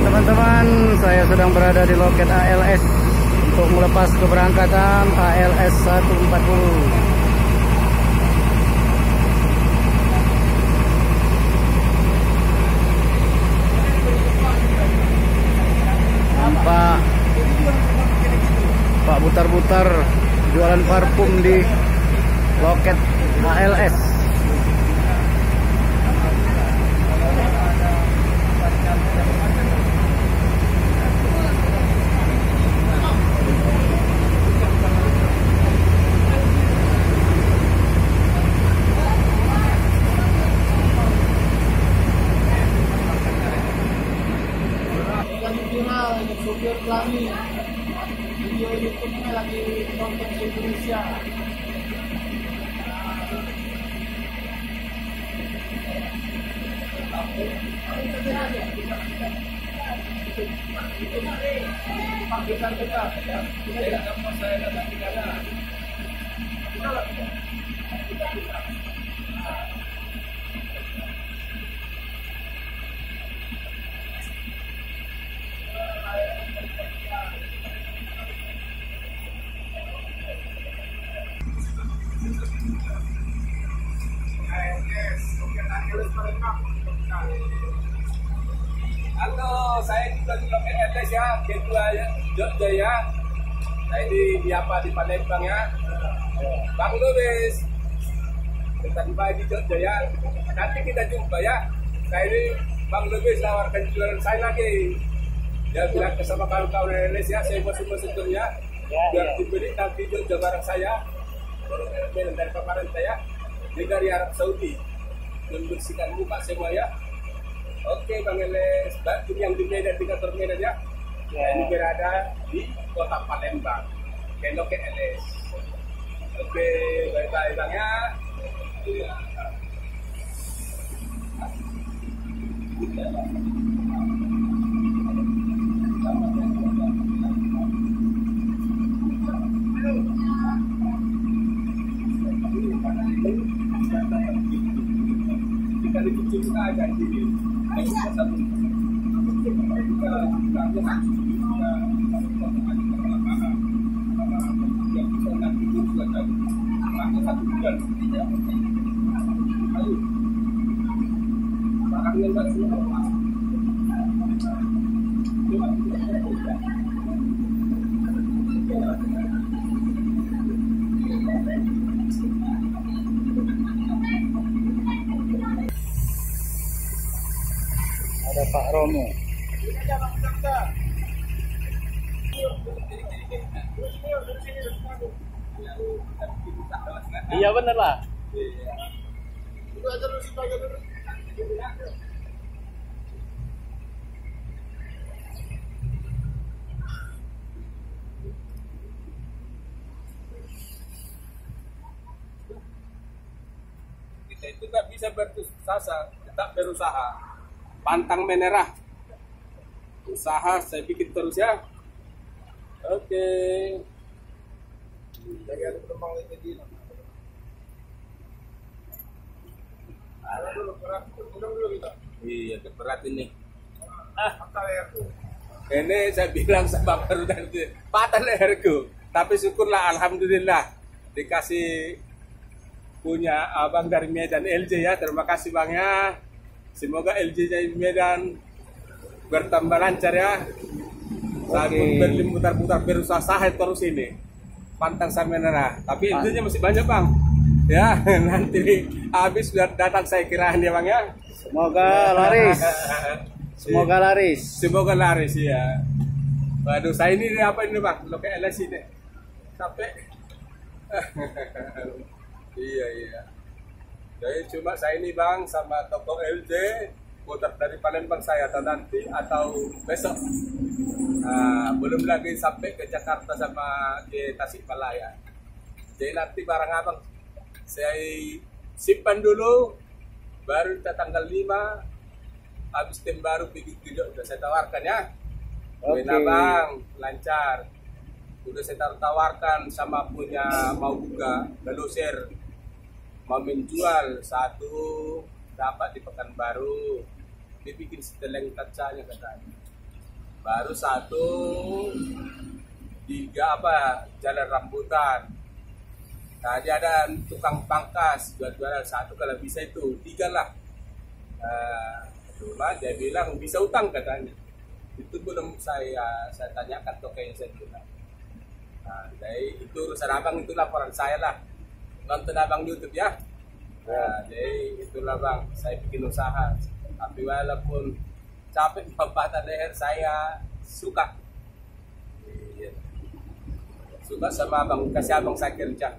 teman-teman, saya sedang berada di loket ALS untuk melepas keberangkatan ALS 140. Nampak Pak Butar-Butar jualan parfum di loket ALS. Supir kami video YouTube-nya lagi nonton di Indonesia. Halo, saya juga di loket ALS ya, ketua Jogja ya. Saya di apa di Palembang ya. Bang Lubis, kita jumpa di Jogja ya. Nanti kita jumpa ya. Saya ini Bang Lubis tawarkan jualan saya lagi. Dia bilang sama kawan-kawan ALS ya, saya masuk ya. Biar dibeli nanti Jogja bareng saya. Dari kemarin saya, dia dari Arab Saudi. Membersihkan muka semua ya. Oke Bang Eles, yang di Medan, di kantor Medan ya. Ini berada di kota Palembang, ke loket Eles. Oke, bye-bye Bang ya. Kita dicuci aja di Ada Pak Romo. Iya bener lah. Kita itu nggak bisa bersusah, tetap berusaha. Pantang menyerah. Usaha saya bikin terus ya. Oke. Iya, berat ini. Ini saya bilang sama baru nanti patah leherku. Tapi syukurlah, alhamdulillah dikasih punya abang dari Medan LJ ya. Terima kasih Bang ya. Semoga LJ dari Medan bertambah lancar ya. Saat berlimutar-putar berusaha terus ini. Pantang sampai menyerah. Tapi intinya masih banyak Bang. Ya, nanti habis sudah datang saya kira dia Bang ya. Semoga laris. Semoga laris. Semoga laris ya. Waduh, saya ini apa ini Bang? Loket ALS ini. Sampai iya. Jadi cuma saya ini Bang sama toko LJ putar dari Palembang saya atau nanti atau besok. Belum lagi sampai ke Jakarta sama ke Tasikmalaya. Jadi nanti barang abang saya simpan dulu, baru kita tanggal 5 habis tim baru bikin video udah saya tawarkan ya. Oke. Bang lancar. Udah saya tawarkan sama punya mau buka Velocir, mau menjual satu dapat di Pekanbaru, dibikin seteleng kacanya katanya. baru satu tiga jalan rambutan. Nah, dia ada tukang pangkas jual-jualan satu, kalau bisa itu 3 lah. Cuma dia bilang bisa utang katanya. Itu belum saya tanyakan tokonya, saya bilang. Nah, jadi itu urusan abang, itu laporan saya lah. Nonton abang di YouTube ya. Nah, jadi itulah bang, saya bikin usaha. Tapi walaupun capek patah leher, saya suka. Suka sama abang, kasih abang saya kerja.